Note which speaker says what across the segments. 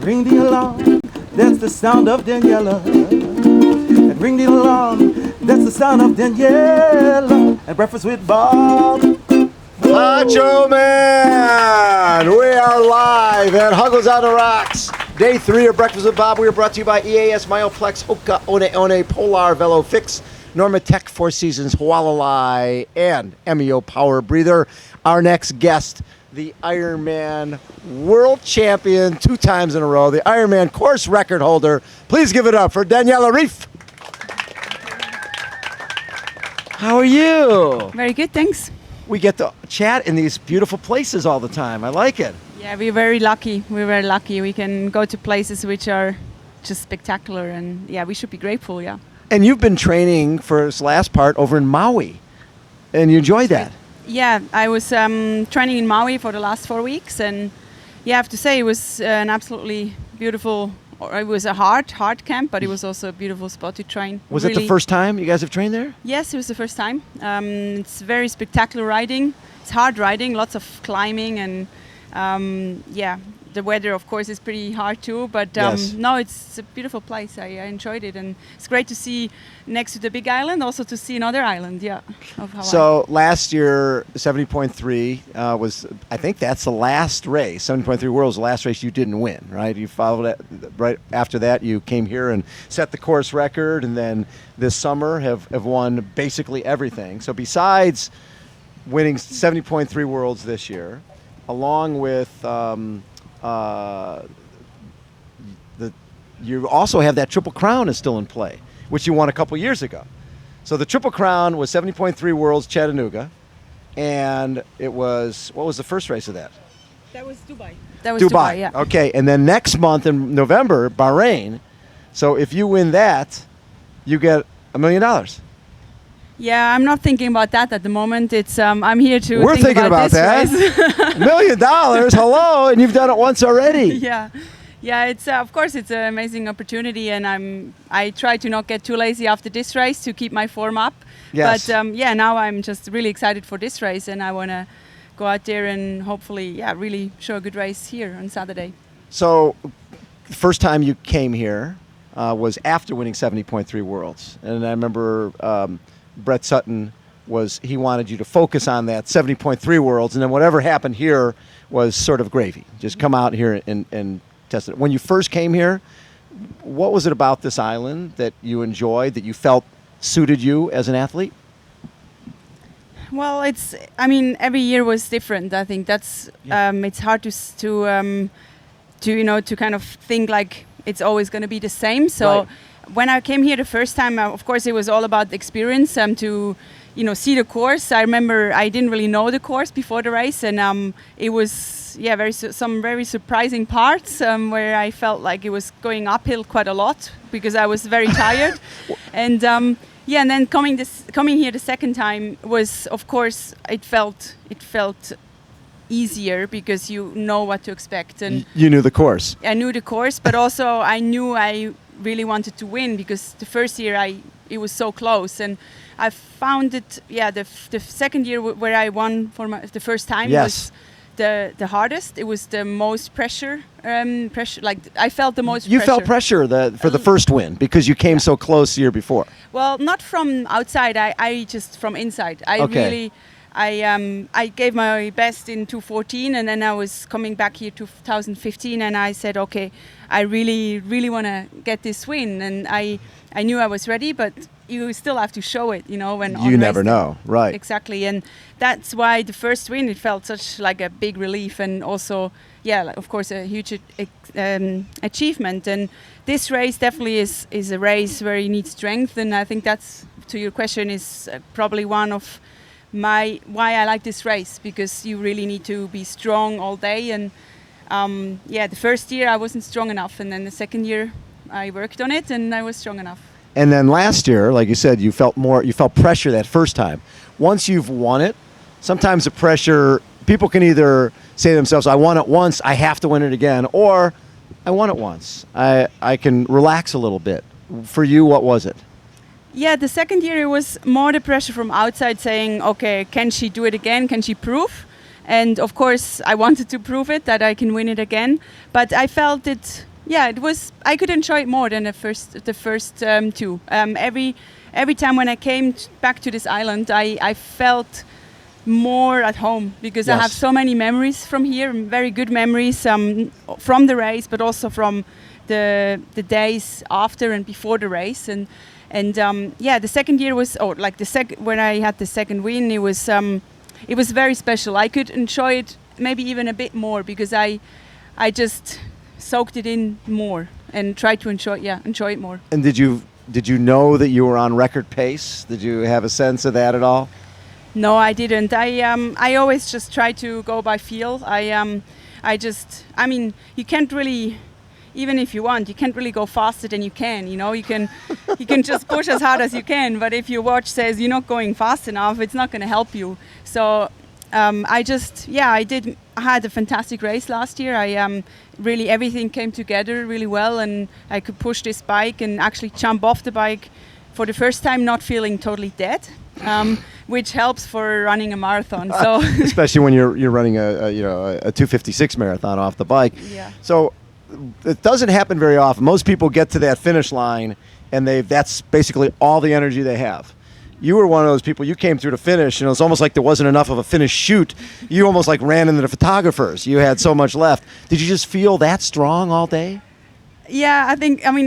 Speaker 1: Ring the alarm, that's the sound of Daniela. And ring the alarm, that's the sound of Daniela. And breakfast with Bob.
Speaker 2: Macho Man! We are live at Huggles on the Rocks. Day 3 of Breakfast with Bob. We are brought to you by EAS, Myoplex, Hoka, One, Polar, Velo Fix, Normatec, Four Seasons, Hualalai, and MEO Power Breather. Our next guest, the Ironman World Champion 2 times in a row, the Ironman course record holder. Please give it up for Daniela Ryf. How are you?
Speaker 3: Very good, thanks.
Speaker 2: We get to chat in these beautiful places all the time. I like it.
Speaker 3: Yeah, we're very lucky. We're very lucky. We can go to places which are just spectacular, and yeah, we should be grateful, yeah.
Speaker 2: And you've been training for this last part over in Maui, and you enjoyed that.
Speaker 3: Yeah, I was training in Maui for the last 4 weeks, and yeah, I have to say it was an absolutely beautiful, or it was a hard camp, but it was also a beautiful spot to train.
Speaker 2: Was it the first time you guys have trained there?
Speaker 3: Yes, it was the first time. It's very spectacular riding. It's hard riding, lots of climbing, and yeah, the weather, of course, is pretty hard too. But
Speaker 2: Yes.
Speaker 3: no, it's a beautiful place. I enjoyed it, and it's great to see next to the big island, also to see another island, yeah, of Hawaii.
Speaker 2: So last year, 70.3 was, I think that's the last race. 70.3 World was the last race you didn't win, right? You followed it right after that. You came here and set the course record, and then this summer have won basically everything. So besides winning 70.3 Worlds this year, along with you also have that Triple Crown is still in play, which you won a couple years ago. So the Triple Crown was 70.3 Worlds Chattanooga, and it was, what was the first race of that?
Speaker 3: That was Dubai. That was Dubai, yeah.
Speaker 2: Okay, and then next month in November, Bahrain. So if you win that, you get $1 million.
Speaker 3: Yeah, I'm not thinking about that at the moment. It's I'm here to.
Speaker 2: We're
Speaker 3: think
Speaker 2: thinking about
Speaker 3: this
Speaker 2: that.
Speaker 3: race.
Speaker 2: $1 million, hello, and you've done it once already.
Speaker 3: Yeah. It's of course it's an amazing opportunity, and I try to not get too lazy after this race to keep my form up.
Speaker 2: Yes.
Speaker 3: But yeah, now I'm just really excited for this race, and I want to go out there and hopefully, really show a good race here on Saturday.
Speaker 2: So, the first time you came here was after winning 70.3 Worlds, and I remember Brett Sutton he wanted you to focus on that 70.3 Worlds, and then whatever happened here was sort of gravy. Just come out here and test it. When you first came here, what was it about this island that you enjoyed, that you felt suited you as an athlete?
Speaker 3: Well, every year was different. I think that's it's hard to kind of think like it's always going to be the same. So.
Speaker 2: Right.
Speaker 3: When I came here the first time, of course, it was all about the experience, to, see the course. I remember I didn't really know the course before the race, and it was, some very surprising parts where I felt like it was going uphill quite a lot because I was very tired. And and then coming here the second time was, of course, it felt easier because you know what to expect. And
Speaker 2: You knew the course.
Speaker 3: I knew the course, but also I knew I really wanted to win because the first year it was so close, and I found it. Yeah, the second year where I won for the first time was the hardest. It was the most pressure. Like I felt the most.
Speaker 2: You
Speaker 3: pressure.
Speaker 2: felt pressure for the first win because you came so close the year before.
Speaker 3: Well, not from outside. I just from inside. I gave my best in 2014, and then I was coming back here 2015, and I said, okay, I really, really want to get this win, and I knew I was ready, but you still have to show it, when
Speaker 2: you never know, right?
Speaker 3: Exactly, and that's why the first win, it felt such like a big relief, and also, of course, a huge achievement. And this race definitely is a race where you need strength, and I think that's, to your question, is probably one of why I like this race, because you really need to be strong all day. And the first year I wasn't strong enough, and then the second year I worked on it and I was strong enough.
Speaker 2: And then last year, like you said, you felt pressure that first time. Once you've won it, sometimes the pressure, people can either say to themselves, I won it once, I have to win it again, or I won it once, I can relax a little bit. For you, what was it?
Speaker 3: Yeah, the second year it was more the pressure from outside saying, okay, can she do it again? Can she prove? And of course, I wanted to prove it that I can win it again. But I felt it. Yeah, it was. I could enjoy it more than the first two. Every time when I came back to this island, I felt more at home because I have so many memories from here, very good memories from the race, but also from the days after and before the race. And the second year was when I had the second win, it was very special. I could enjoy it maybe even a bit more because I just soaked it in more and tried to enjoy it more.
Speaker 2: And did you know that you were on record pace? Did you have a sense of that at all?
Speaker 3: No, I didn't. I always just try to go by feel. I mean, you can't really, even if you want, you can't really go faster than you can. You can just push as hard as you can. But if your watch says you're not going fast enough, it's not going to help you. So I had a fantastic race last year. Really everything came together really well, and I could push this bike and actually jump off the bike for the first time, not feeling totally dead. Which helps for running a marathon. So
Speaker 2: especially when you're running a 2:56 marathon off the bike.
Speaker 3: Yeah.
Speaker 2: So it doesn't happen very often. Most people get to that finish line and that's basically all the energy they have. You were one of those people. You came through to finish, and it was almost like there wasn't enough of a finish shoot. You almost like ran into the photographers. You had so much left. Did you just feel that strong all day?
Speaker 3: Yeah,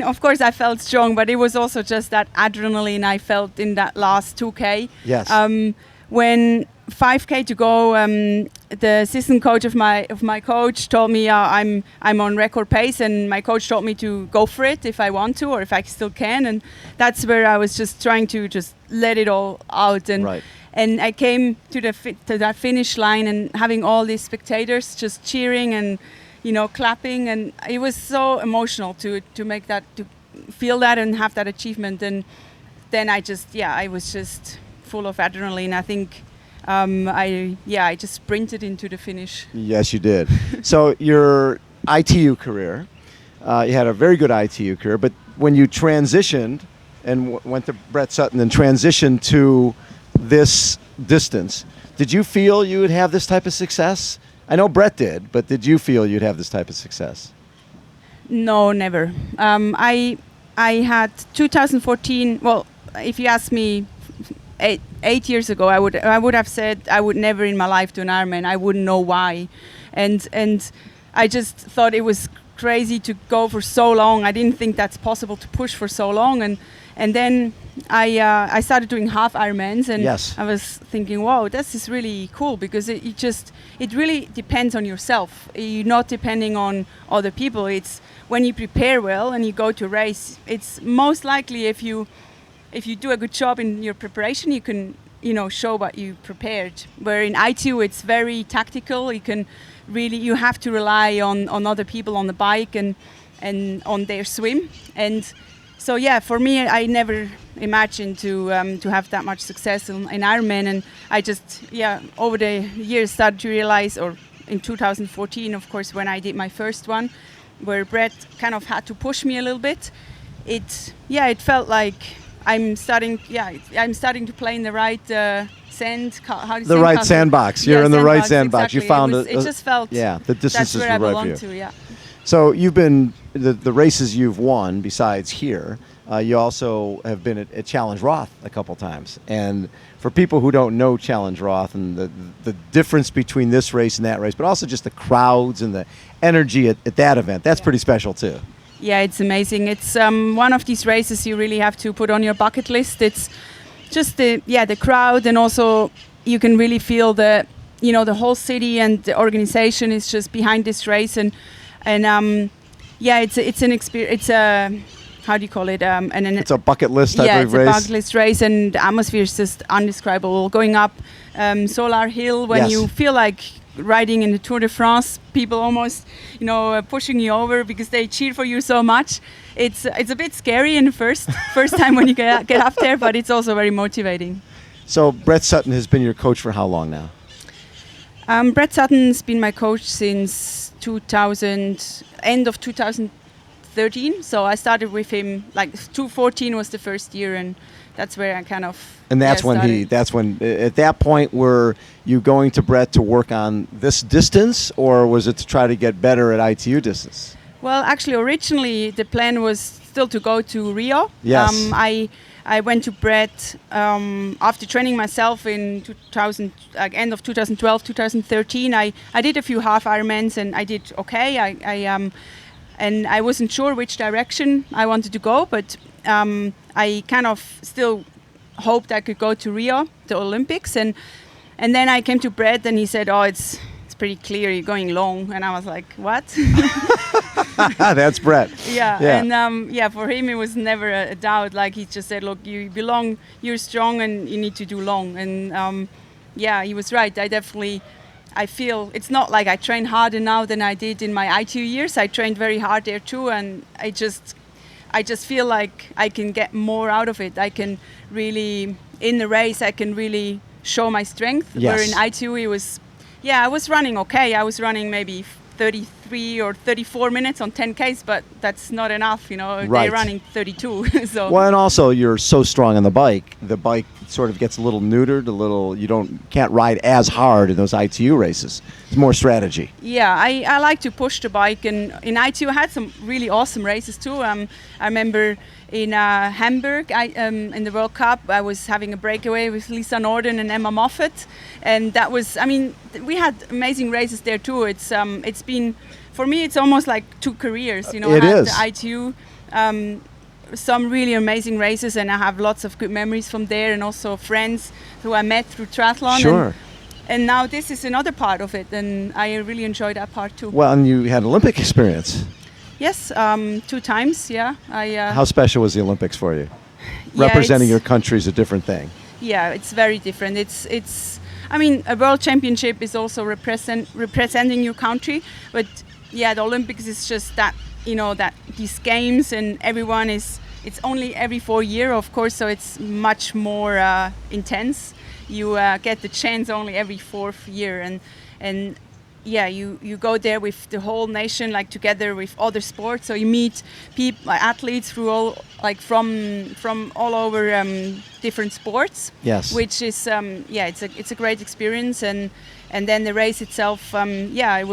Speaker 3: of course I felt strong, but it was also just that adrenaline I felt in that last 2K.
Speaker 2: Yes.
Speaker 3: When 5K to go, the assistant coach of my coach told me I'm on record pace, and my coach told me to go for it if I want to or if I still can, and that's where I was just trying to just let it all out. And
Speaker 2: right.
Speaker 3: And I came to that finish line and having all these spectators just cheering and clapping, and it was so emotional to make that, to feel that and have that achievement. And then I was just full of adrenaline. I think I just sprinted into the finish.
Speaker 2: Yes, you did. So your ITU career, you had a very good ITU career, but when you transitioned and went to Brett Sutton and transitioned to this distance, did you feel you would have this type of success? I know Brett did, but did you feel you'd have this type of success?
Speaker 3: No, never. I had 2014. Well, if you ask me 8 years ago, I would have said I would never in my life do an Ironman. I wouldn't know why, and I just thought it was crazy to go for so long. I didn't think that's possible to push for so long, and then I started doing half Ironmans, and
Speaker 2: yes.
Speaker 3: I was thinking, wow, this is really cool, because it really depends on yourself. You're not depending on other people. It's when you prepare well and you go to race, it's most likely if you do a good job in your preparation, you can show what you prepared. Where in ITU it's very tactical. You have to rely on other people on the bike and on their swim. And so for me, I never imagined to have that much success in Ironman, and I just over the years started to realize, or in 2014, of course, when I did my first one, where Brett kind of had to push me a little bit. It felt like I'm starting to play in the right
Speaker 2: sandbox. You're in the right sandbox.
Speaker 3: Exactly.
Speaker 2: You found
Speaker 3: it just felt
Speaker 2: the distance
Speaker 3: that's
Speaker 2: is
Speaker 3: where I
Speaker 2: right
Speaker 3: belong
Speaker 2: for you.
Speaker 3: to. Yeah.
Speaker 2: So you've been the races you've won besides here. You also have been at Challenge Roth a couple times. And for people who don't know Challenge Roth and the difference between this race and that race, but also just the crowds and the energy at that event, that's pretty special too.
Speaker 3: Yeah, it's amazing. It's one of these races you really have to put on your bucket list. It's just the crowd, and also you can really feel the whole city and the organization is just behind this race, and it's an experience. It's a, how do you call it? It's
Speaker 2: a bucket list type of race.
Speaker 3: Yeah, it's a bucket list race, and the atmosphere is just indescribable. Going up Solar Hill when you feel like riding in the Tour de France, people almost pushing you over because they cheer for you so much. It's a bit scary in the first time when you get up there, but it's also very motivating.
Speaker 2: So Brett Sutton has been your coach for how long now?
Speaker 3: Brett Sutton's been my coach since end of 2013. So I started with him, 2014 was the first year, and that's where I kind of.
Speaker 2: And that's when
Speaker 3: started.
Speaker 2: that's when, at that point, were you going to Brett to work on this distance, or was it to try to get better at ITU distance?
Speaker 3: Well, actually, originally the plan was still to go to Rio.
Speaker 2: Yes.
Speaker 3: I went to Brett after training myself in 2000, like end of 2012, 2013. I did a few half Ironmans and I did okay. And I wasn't sure which direction I wanted to go, but I kind of still hoped I could go to Rio, the Olympics, and then I came to Brett and he said, "Oh, it's pretty clear you're going long," and I was like, "What?"
Speaker 2: That's Brett.
Speaker 3: Yeah. And for him it was never a doubt. Like he just said, "Look, you belong, you're strong, and you need to do long." And he was right. I feel it's not like I train harder now than I did in my ITU years. I trained very hard there too, and I just feel like I can get more out of it. I can really, in the race, I can really show my strength.
Speaker 2: Yes.
Speaker 3: Where in ITU it was, I was running okay. I was running maybe 33 or 34 minutes on 10Ks, but that's not enough,
Speaker 2: Right.
Speaker 3: They're running 32. So.
Speaker 2: Well, and also you're so strong on the bike sort of gets a little neutered, can't ride as hard in those ITU races. It's more strategy.
Speaker 3: Yeah, I like to push the bike, and in ITU I had some really awesome races too. I remember in Hamburg, in the World Cup, I was having a breakaway with Lisa Norden and Emma Moffat, and that was, we had amazing races there too. It's been, for me, it's almost like two careers.
Speaker 2: It
Speaker 3: I had
Speaker 2: is.
Speaker 3: the ITU, some really amazing races, and I have lots of good memories from there, and also friends who I met through triathlon.
Speaker 2: Sure.
Speaker 3: And now this is another part of it, and I really enjoy that part too.
Speaker 2: Well, and you had Olympic experience.
Speaker 3: Yes, 2 times, yeah.
Speaker 2: How special was the Olympics for you?
Speaker 3: Yeah,
Speaker 2: Representing your country is a different thing.
Speaker 3: Yeah, it's very different. A World Championship is also representing your country, but yeah, the Olympics is just that, that these games, and everyone it's only every 4 years, of course, so it's much more intense. You get the chance only every 4th year, and yeah, you go there with the whole nation, like together with other sports. So you meet people, athletes through all, like from all over different sports.
Speaker 2: Yes.
Speaker 3: Which is it's a great experience, and then the race itself, it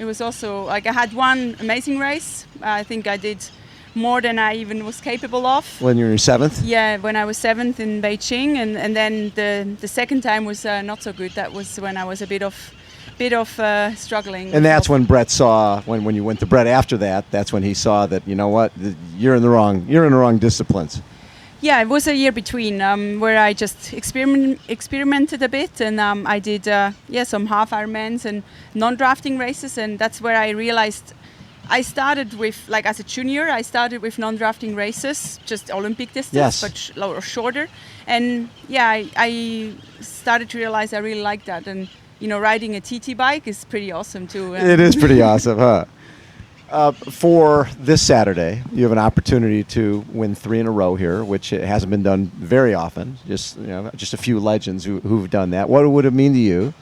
Speaker 3: was also like I had one amazing race. I think I did more than I even was capable of.
Speaker 2: When you were 7th?
Speaker 3: Yeah, when I was 7th in Beijing, and then the second time was not so good. That was when I was a bit of struggling.
Speaker 2: And that's when Brett saw, when you went to Brett after that, that's when he saw that, you're in the wrong disciplines.
Speaker 3: Yeah, it was a year between where I just experimented a bit, and I did some half Ironmans and non-drafting races, and that's where I realized. I started with, like as a junior, I started with non-drafting races, just Olympic distance,
Speaker 2: yes.
Speaker 3: but shorter. And yeah, I started to realize I really like that. And, riding a TT bike is pretty awesome too.
Speaker 2: It is pretty awesome, huh? For this Saturday, you have an opportunity to win 3 in a row here, which it hasn't been done very often. Just a few legends who've done that. What would it mean to you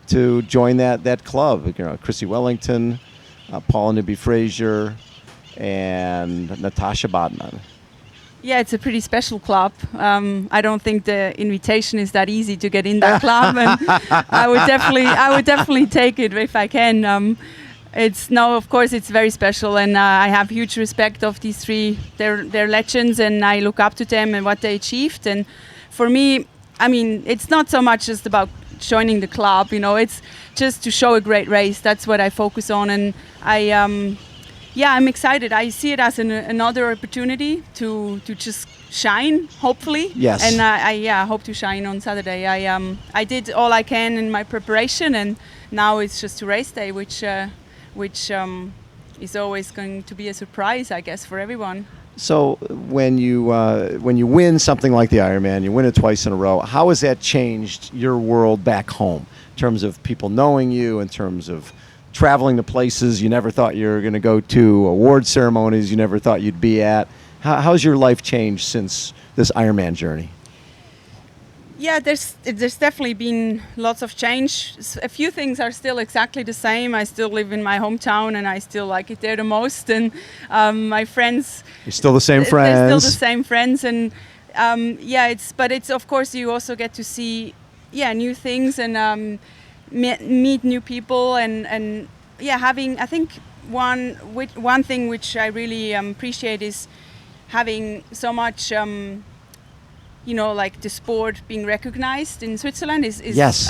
Speaker 2: to join that club? Chrissy Wellington, Paula Nibby-Fraser, and Natasha Bodnan.
Speaker 3: Yeah, it's a pretty special club. I don't think the invitation is that easy to get in that club, and I would definitely take it if I can. Of course, it's very special, and I have huge respect of these 3. They're legends, and I look up to them and what they achieved. And for me, it's not so much just about joining the club, it's just to show a great race. That's what I focus on, and I'm excited. I see it as another opportunity to just shine, hopefully.
Speaker 2: Yes.
Speaker 3: And I hope to shine on Saturday. I did all I can in my preparation, and now it's just a race day, which is always going to be a surprise, I guess, for everyone.
Speaker 2: So when you win something like the Ironman, you win it twice in a row, how has that changed your world back home in terms of people knowing you, in terms of traveling to places you never thought you were going to go to, award ceremonies you never thought you'd be at? How's your life changed since this Ironman journey?
Speaker 3: Yeah, there's definitely been lots of change. A few things are still exactly the same. I still live in my hometown, and I still like it there the most. And my friends,
Speaker 2: You're still the same friends.
Speaker 3: they're still the same friends. And but it's of course you also get to see new things and meet new people and having, I think one thing which I really appreciate is having so much. Like the sport being recognized in Switzerland is
Speaker 2: yes.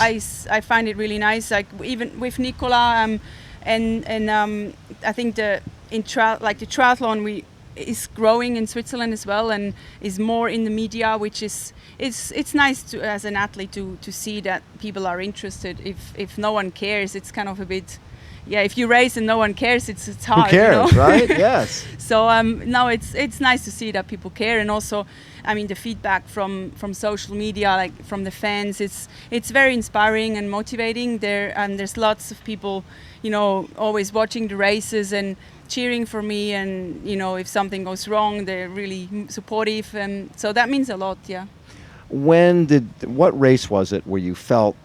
Speaker 3: I find it really nice. Like even with Nicola, and I think the triathlon is growing in Switzerland as well, and is more in the media, which is it's nice to, as an athlete, to see that people are interested. If no one cares, it's kind of a bit. Yeah, if you race and no one cares, it's hard.
Speaker 2: Who cares, right? Yes.
Speaker 3: So now it's nice to see that people care, and also, I mean, the feedback from social media, like from the fans, it's very inspiring and motivating. There's lots of people, always watching the races and cheering for me, and if something goes wrong, they're really supportive, and so that means a lot. Yeah.
Speaker 2: What race was it where you felt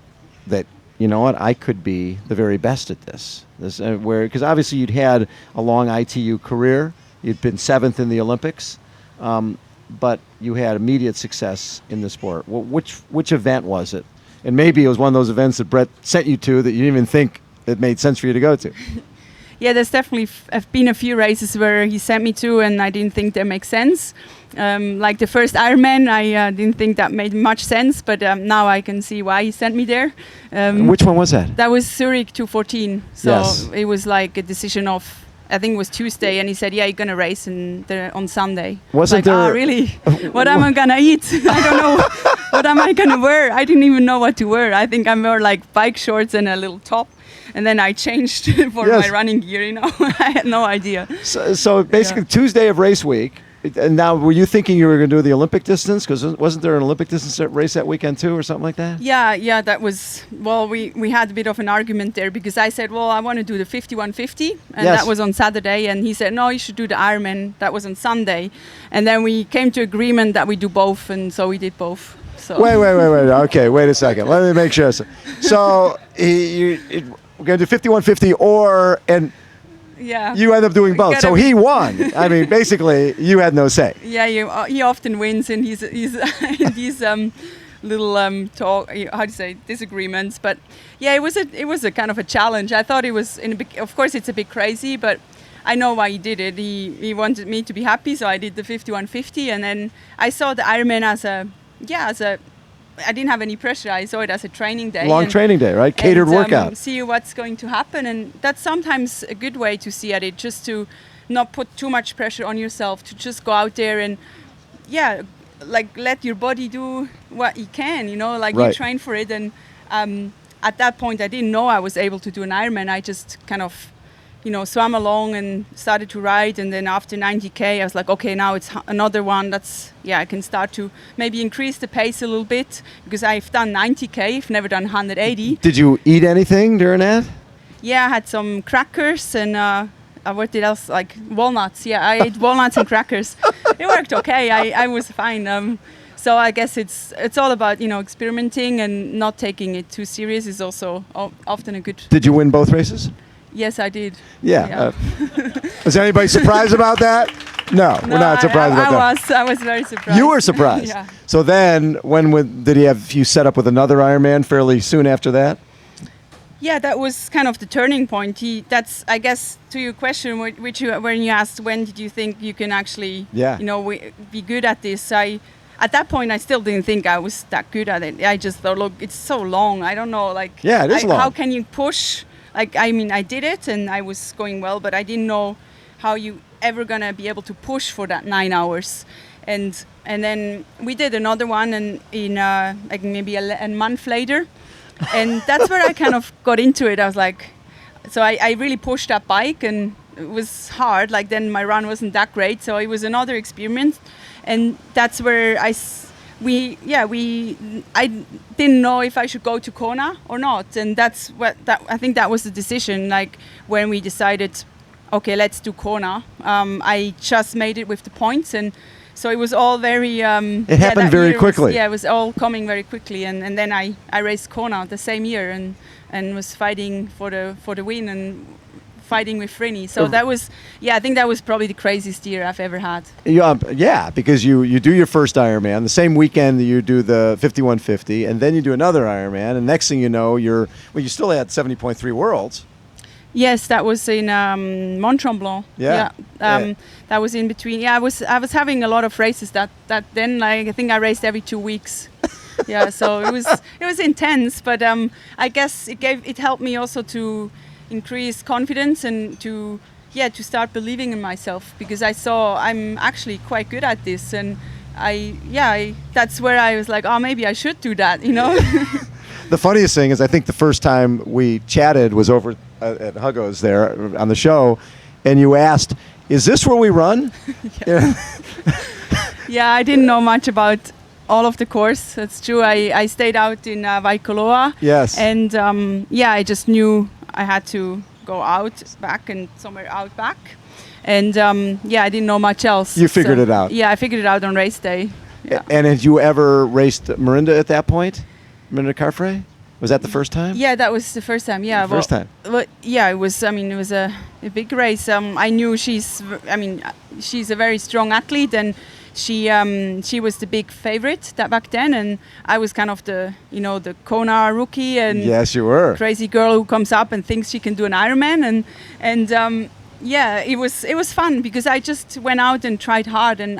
Speaker 2: that, you know what, I could be the very best at this? Because obviously you'd had a long ITU career, you'd been 7th in the Olympics, but you had immediate success in the sport. Which event was it? And maybe it was one of those events that Brett sent you to that you didn't even think it made sense for you to go to.
Speaker 3: Yeah, there's definitely have been a few races where he sent me to, and I didn't think they make sense. Like the first Ironman, I didn't think that made much sense, but now I can see why he sent me there.
Speaker 2: Which one was that?
Speaker 3: That was Zurich 214. So
Speaker 2: yes.
Speaker 3: It was like a decision of, I think it was Tuesday, and he said, "Yeah, you're gonna race on Sunday."
Speaker 2: Wasn't
Speaker 3: like,
Speaker 2: there?
Speaker 3: Really? What am I gonna eat? I don't know. What am I gonna wear? I didn't even know what to wear. I think I wore like bike shorts and a little top, and then I changed for
Speaker 2: yes.
Speaker 3: my running gear. I had no idea.
Speaker 2: So basically, Tuesday of race week. And now, were you thinking you were going to do the Olympic distance? Because wasn't there an Olympic distance race that weekend too, or something like that?
Speaker 3: Yeah, that was. Well, we had a bit of an argument there, because I said, well, I want to do the 5150, and
Speaker 2: yes.
Speaker 3: that was on Saturday, and he said, no, you should do the Ironman. That was on Sunday, and then we came to agreement that we do both, and so we did both. So.
Speaker 2: Wait. Okay, wait a second. Let me make sure. So we're going to do 5150 and.
Speaker 3: Yeah.
Speaker 2: You end up doing both. So he won. I mean, basically, you had no say.
Speaker 3: Yeah, he often wins in these little talk. How do you say, disagreements? But yeah, it was a kind of a challenge. I thought it was of course it's a bit crazy, but I know why he did it. He wanted me to be happy, so I did the 5150, and then I saw the Ironman as I didn't have any pressure. I saw it as a training day.
Speaker 2: Long training day, right? Catered workout.
Speaker 3: See what's going to happen. And that's sometimes a good way to see at it, just to not put too much pressure on yourself, to just go out there and, like let your body do what you can, like
Speaker 2: right.
Speaker 3: You train for it. And at that point, I didn't know I was able to do an Ironman. I just kind of, swam along and started to ride, and then after 90k I was like, okay, now it's another one. I can start to maybe increase the pace a little bit, because I've done 90k, I've never done 180.
Speaker 2: Did you eat anything during that?
Speaker 3: Yeah, I had some crackers and what else, like walnuts. Yeah, I ate walnuts and crackers. It worked okay. I was fine. So I guess it's all about experimenting and not taking it too serious is also often a good.
Speaker 2: Did you win both races?
Speaker 3: Yes, I did.
Speaker 2: Yeah. Was anybody surprised about that? No, we're not surprised about that.
Speaker 3: I was very surprised.
Speaker 2: You were surprised.
Speaker 3: Yeah.
Speaker 2: So then, did he have you set up with another Ironman fairly soon after that?
Speaker 3: Yeah, that was kind of the turning point. That's, I guess, to your question, when you asked when did you think you can actually, be good at this. At that point, I still didn't think I was that good at it. I just thought, look, it's so long. I don't know, like,
Speaker 2: yeah, it is long.
Speaker 3: How can you push? Like, I mean, I did it and I was going well, but I didn't know how you ever gonna be able to push for that 9 hours. And then we did another one, and in like maybe a month later, and that's where I kind of got into it. I was like, so I really pushed that bike, and it was hard. Like, then my run wasn't that great, so it was another experiment, and that's where I didn't know if I should go to Kona or not, and I think that was the decision. Like, when we decided, okay, let's do Kona. I just made it with the points, and So it was all very.
Speaker 2: It happened very quickly.
Speaker 3: It was all coming very quickly, and then I raced Kona the same year and was fighting for the win and fighting with Frini. So that was, I think that was probably the craziest year I've ever had.
Speaker 2: Yeah, because you do your first Ironman the same weekend that you do the 5150, and then you do another Ironman, and next thing you know, you still had 70.3 worlds.
Speaker 3: Yes, that was in Mont Tremblant.
Speaker 2: Yeah.
Speaker 3: That was in between. Yeah, I was having a lot of races that then, like, I think I raced every 2 weeks. Yeah, so it was intense, but I guess it helped me also to increase confidence and to start believing in myself, because I saw I'm actually quite good at this, and that's where I was like, oh, maybe I should do that, you know.
Speaker 2: The funniest thing is, I think the first time we chatted was over at Hugo's there on the show, and you asked, "Is this where we run?"
Speaker 3: Yeah, I didn't know much about all of the course. That's true. I stayed out in Waikoloa.
Speaker 2: Yes.
Speaker 3: And I just knew I had to go out back and somewhere out back. And I didn't know much else.
Speaker 2: You figured it out.
Speaker 3: Yeah, I figured it out on race day. Yeah.
Speaker 2: And had you ever raced Mirinda at that point? Mirinda Carfrae? Was that the first time?
Speaker 3: Yeah, that was the first time. Yeah,
Speaker 2: first time.
Speaker 3: Well, yeah, it was. I mean, it was a big race. I knew she's a very strong athlete, and she was the big favorite back then, and I was kind of the Kona rookie, and
Speaker 2: yes, you were
Speaker 3: crazy girl who comes up and thinks she can do an Ironman, and it was fun because I just went out and tried hard, and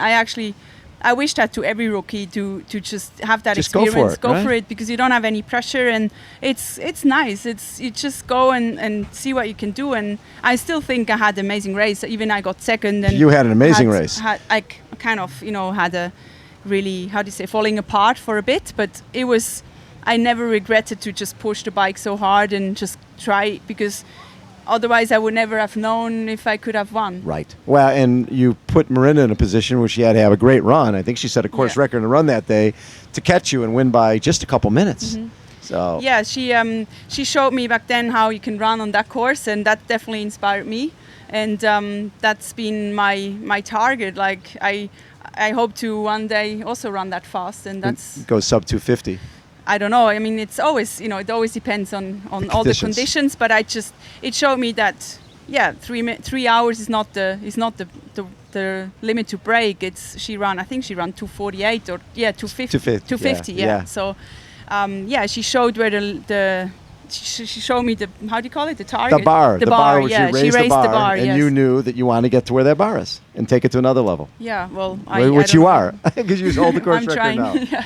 Speaker 3: I wish that to every rookie to just have that
Speaker 2: just
Speaker 3: experience.
Speaker 2: Go
Speaker 3: for it, because you don't have any pressure, and it's nice. You just go and see what you can do. And I still think I had an amazing race. Even I got second. And
Speaker 2: you had an amazing race.
Speaker 3: I kind of had a really, how do you say, falling apart for a bit. But it was, I never regretted to just push the bike so hard and just try, because otherwise I would never have known if I could have won.
Speaker 2: Right. Well, and you put Mirinda in a position where she had to have a great run. I think she set a course record in a run that day to catch you and win by just a couple minutes.
Speaker 3: Mm-hmm.
Speaker 2: So
Speaker 3: yeah, she showed me back then how you can run on that course, and that definitely inspired me. And that's been my target. Like I hope to one day also run that fast, and that's
Speaker 2: go sub 250.
Speaker 3: I don't know. I mean, it's always, it always depends on all the conditions. But it showed me that 3 hours is not the limit to break. I think she ran 248 or 250. 250. Yeah. So she showed where she showed me how do you call it, the target?
Speaker 2: The bar.
Speaker 3: Yeah, she raised the bar.
Speaker 2: And you knew that you want to get to where that bar is and take it to another level.
Speaker 3: Yeah. Well,
Speaker 2: which you are, because you hold the course record
Speaker 3: trying.
Speaker 2: now.
Speaker 3: Yeah.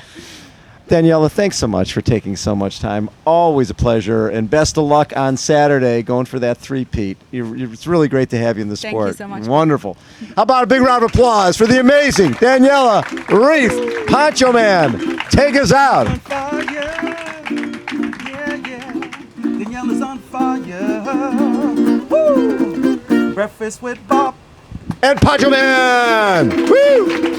Speaker 2: Daniela, thanks so much for taking so much time. Always a pleasure, and best of luck on Saturday going for that three-peat. It's really great to have you in the sport.
Speaker 3: Thank you so much.
Speaker 2: Wonderful. How about a big round of applause for the amazing Daniela Ryf, Poncho Man. Take us out.
Speaker 1: On fire. Yeah. Daniela's on fire. Woo! Breakfast with Bob
Speaker 2: And Poncho Man. Woo!